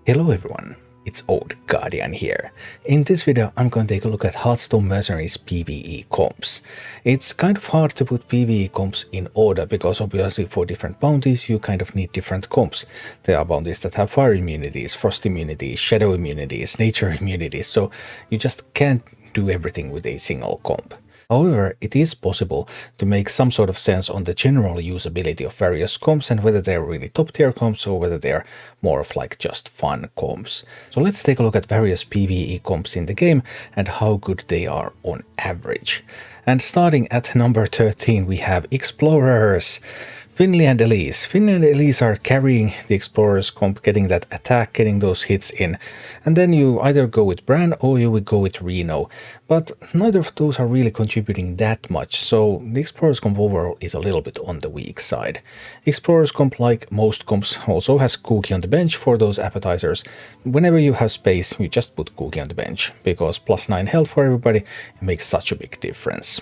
Hello everyone, it's Old Guardian here. In this video I'm going to take a look at Hearthstone Mercenaries PvE comps. It's kind of hard to put PvE comps in order because obviously for different bounties you kind of need different comps. There are bounties that have fire immunities, frost immunities, shadow immunities, nature immunities, so you just can't do everything with a single comp. However, it is possible to make some sort of sense on the general usability of various comps and whether they're really top tier comps or whether they're more of like just fun comps. So let's take a look at various PvE comps in the game and how good they are on average. And starting at number 13 we have Explorers. Finley and Elise. Finley and Elise are carrying the Explorers comp, getting that attack, getting those hits in. And then you either go with Brann or you would go with Reno. But neither of those are really contributing that much, so the Explorers comp overall is a little bit on the weak side. Explorers comp, like most comps, also has Cookie on the bench for those appetizers. Whenever you have space, you just put Cookie on the bench, because plus 9 health for everybody makes such a big difference.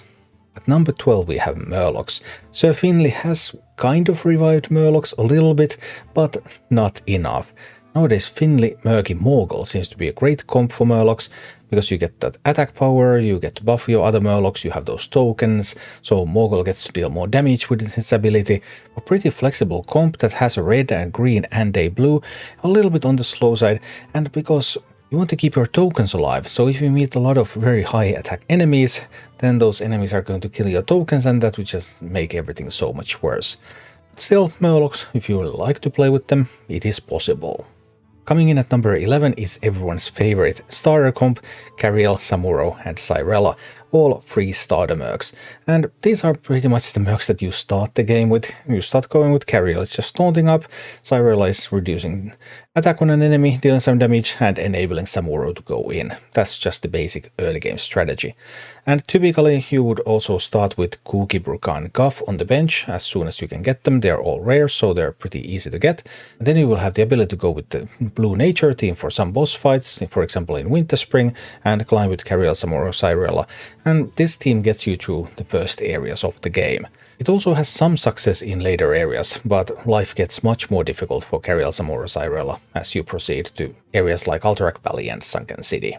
At number 12 we have Murlocs. Sir Finley has kind of revived Murlocs a little bit, but not enough. Nowadays Finley, Murky, Morgl seems to be a great comp for Murlocs, because you get that attack power, you get to buff your other Murlocs, you have those tokens, so Morgl gets to deal more damage with his ability. A pretty flexible comp that has a red, a green and a blue, a little bit on the slow side, and because you want to keep your tokens alive, so if you meet a lot of very high attack enemies, then those enemies are going to kill your tokens and that would just make everything so much worse. But still, Murlocs, if you like to play with them, it is possible. Coming in at number 11 is everyone's favorite starter comp, Cariel, Samuro and Cyrella, all 3 starter mercs. And these are pretty much the mercs that you start the game with. You start going with Cariel, it's just taunting up, Cyrella is reducing attack on an enemy, dealing some damage and enabling Samuro to go in. That's just the basic early game strategy. And typically you would also start with Cookie, Bruka and Guff on the bench as soon as you can get them. They're all rare, so they're pretty easy to get. And then you will have the ability to go with the blue nature team for some boss fights, for example in Winter Spring, and climb with Cariel, Samuro, Cyrella. And this team gets you through the first areas of the game. It also has some success in later areas, but life gets much more difficult for Cariel, Samuro, Cyrella as you proceed to areas like Alterac Valley and Sunken City.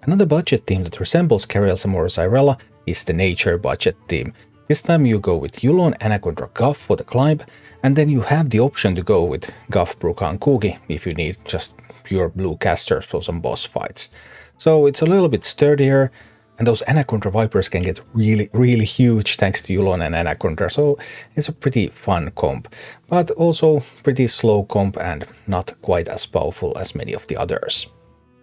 Another budget team that resembles Cariel, Samuro, Cyrella is the Nature budget team. This time you go with Yulon, Anaconda, Guff for the climb, and then you have the option to go with Guff, Bruka and Cookie if you need just pure blue casters for some boss fights. So it's a little bit sturdier, and those Anaconda Vipers can get really huge thanks to Yulon and Anaconda, so it's a pretty fun comp, but also pretty slow comp and not quite as powerful as many of the others.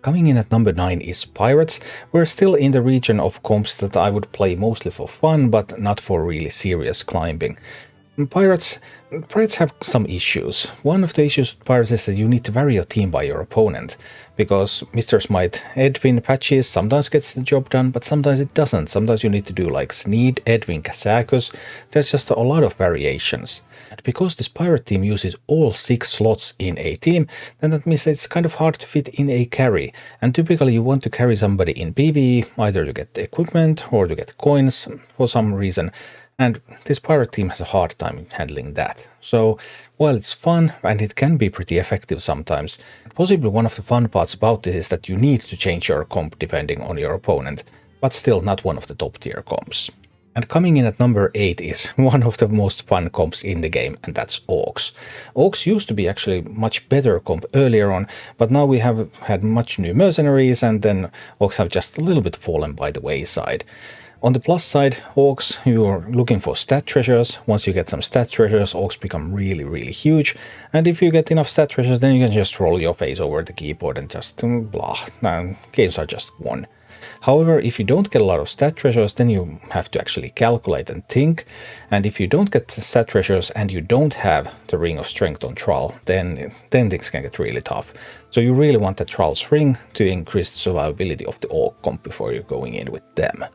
Coming in at number 9 is Pirates. We're still in the region of comps that I would play mostly for fun, but not for really serious climbing. Pirates have some issues. One of the issues with Pirates is that you need to vary your team by your opponent, because Mr. Smite Edwin patches sometimes gets the job done, but sometimes it doesn't. Sometimes you need to do like Steed, Edwin, Kazakus. There's just a lot of variations. And because this pirate team uses all 6 slots in a team, then that means that it's kind of hard to fit in a carry. And typically you want to carry somebody in PvE, either to get the equipment or to get coins for some reason. And this pirate team has a hard time handling that. So while it's fun and it can be pretty effective sometimes, possibly one of the fun parts about this is that you need to change your comp depending on your opponent, but still not one of the top tier comps. And coming in at number 8 is one of the most fun comps in the game, and that's Orcs. Orcs used to be actually much better comp earlier on, but now we have had much new mercenaries and then Orcs have just a little bit fallen by the wayside. On the plus side, Orcs, you're looking for stat treasures. Once you get some stat treasures, Orcs become really huge. And if you get enough stat treasures, then you can just roll your face over the keyboard and just blah, and games are just won. However, if you don't get a lot of stat treasures, then you have to actually calculate and think. And if you don't get the stat treasures and you don't have the Ring of Strength on Thrall, then things can get really tough. So you really want the Thrall's Ring to increase the survivability of the Orc comp before you're going in with them.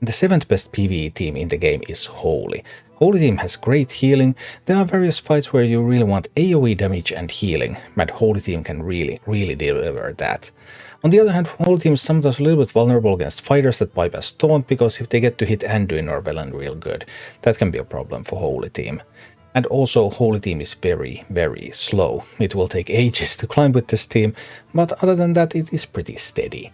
The 7th best PvE team in the game is Holy. Holy team has great healing. There are various fights where you really want AoE damage and healing, and Holy team can really deliver that. On the other hand, Holy team is sometimes a little bit vulnerable against fighters that bypass taunt, because if they get to hit Anduin or Velen real good, that can be a problem for Holy team. And also Holy Team is very, very slow. It will take ages to climb with this team, but other than that it is pretty steady.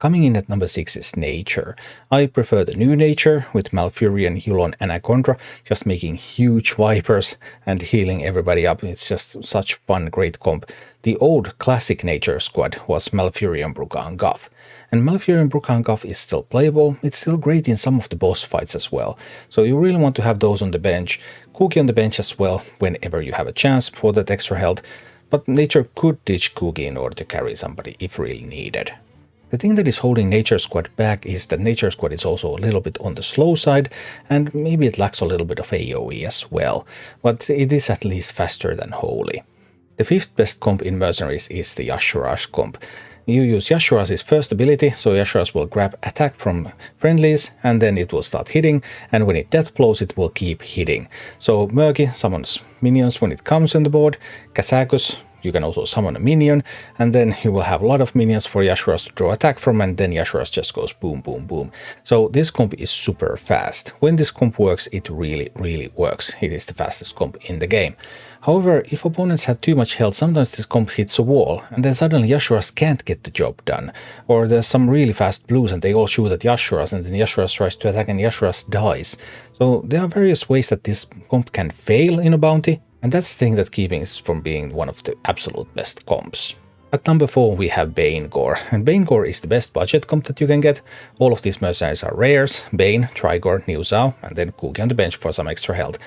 Coming in at number 6 is Nature. I prefer the new Nature with Malfurion, Yulon and Agondra, just making huge vipers and healing everybody up. It's just such fun, great comp. The old classic Nature squad was Malfurion, Brukka and Guff. And Malfurion, Brukka and Guff is still playable. It's still great in some of the boss fights as well. So you really want to have those on the bench. Cookie on the bench as well whenever you have a chance for that extra health. But Nature could ditch Cookie in order to carry somebody if really needed. The thing that is holding Nature Squad back is that Nature Squad is also a little bit on the slow side, and maybe it lacks a little bit of AoE as well, but it is at least faster than Holy. The 5th best comp in Mercenaries is the Yashuras comp. You use Yashuras' first ability, so Yashuras will grab attack from friendlies, and then it will start hitting, and when it death blows it will keep hitting. So Murky summons minions when it comes on the board, Kazakus, you can also summon a minion, and then you will have a lot of minions for Yashuras to draw attack from, and then Yashuras just goes boom, boom, boom. So this comp is super fast. When this comp works, it really, really works. It is the fastest comp in the game. However, if opponents have too much health, sometimes this comp hits a wall, and then suddenly Yashuras can't get the job done. Or there's some really fast blues and they all shoot at Yashuras, and then Yashuras tries to attack and Yashuras dies. So there are various ways that this comp can fail in a bounty, and that's the thing that keeping it from being one of the absolute best comps. At number 4 we have Bainegore, and Bainegore is the best budget comp that you can get. All of these mercenaries are rares, Bane, Trigor, New Zhao, and then Cookie on the bench for some extra health.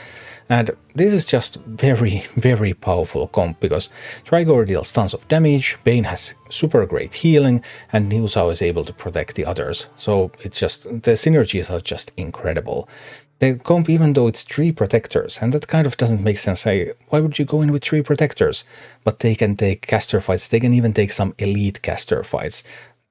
And this is just very, very powerful comp because Trigor deals tons of damage, Bane has super great healing, and New Zhao is able to protect the others. So it's just, the synergies are just incredible. The comp, even though it's 3 protectors, and that kind of doesn't make sense. Why would you go in with 3 protectors? But they can take caster fights, they can even take some elite caster fights.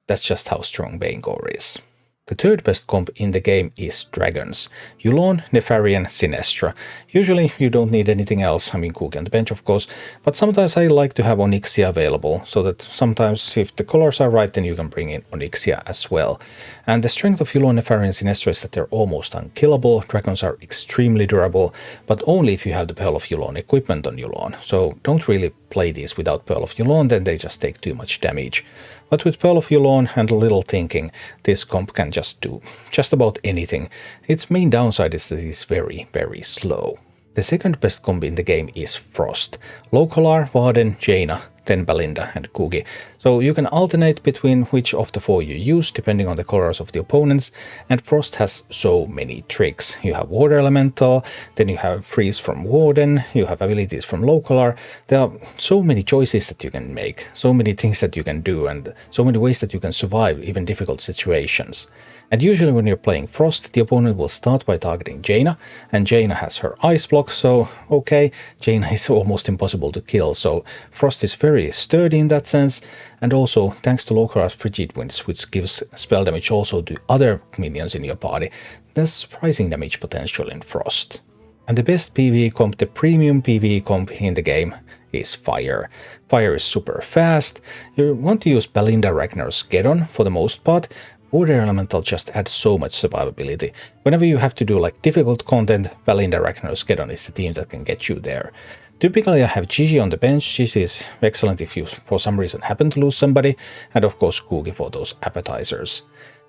That's just how strong Bainegore is. The 3rd best comp in the game is Dragons. Yulon, Nefarian, Sinestra. Usually you don't need anything else, I mean Cookie on the bench of course, but sometimes I like to have Onyxia available, so that sometimes if the colors are right then you can bring in Onyxia as well. And the strength of Yulon, Nefarian, Sinestra is that they're almost unkillable. Dragons are extremely durable, but only if you have the Pearl of Yulon equipment on Yulon. So don't really play these without Pearl of Yulon, then they just take too much damage. But with Pearl of Yulon and a little thinking, this comp can just do just about anything. Its main downside is that it's very, very slow. The 2nd best comp in the game is Frost. Localar, Varden, Jaina, then Belinda and Cookie. So you can alternate between which of the 4 you use depending on the colors of the opponents, and Frost has so many tricks. You have Water Elemental, then you have Freeze from Warden, you have abilities from Localar. There are so many choices that you can make, so many things that you can do, and so many ways that you can survive even difficult situations. And usually when you're playing Frost, the opponent will start by targeting Jaina, and Jaina has her ice block, so okay, Jaina is almost impossible to kill, so Frost is very sturdy in that sense, and also thanks to Localar's Frigid Winds, which gives spell damage also to other minions in your party, there's surprising damage potential in Frost. And the best PvE comp, the premium PvE comp in the game, is Fire. Fire is super fast. You want to use Belinda, Ragnar's Geddon for the most part. Water Elemental just adds so much survivability. Whenever you have to do like difficult content, Belinda, Ragnar's Geddon is the team that can get you there. Typically I have Gigi on the bench. Gigi is excellent if you for some reason happen to lose somebody, and of course Cookie for those appetizers.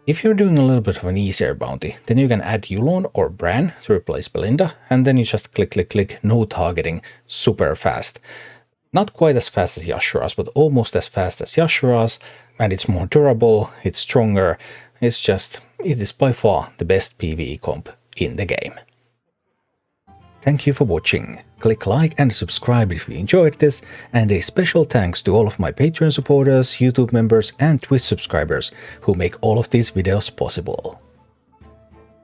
If you're doing a little bit of an easier bounty, then you can add Yulon or Brann to replace Belinda, and then you just click, click, click, no targeting, super fast. Not quite as fast as Yashuras, but almost as fast as Yashuras, and it's more durable, it's stronger, it is by far the best PvE comp in the game. Thank you for watching. Click like and subscribe if you enjoyed this, and a special thanks to all of my Patreon supporters, YouTube members and Twitch subscribers who make all of these videos possible.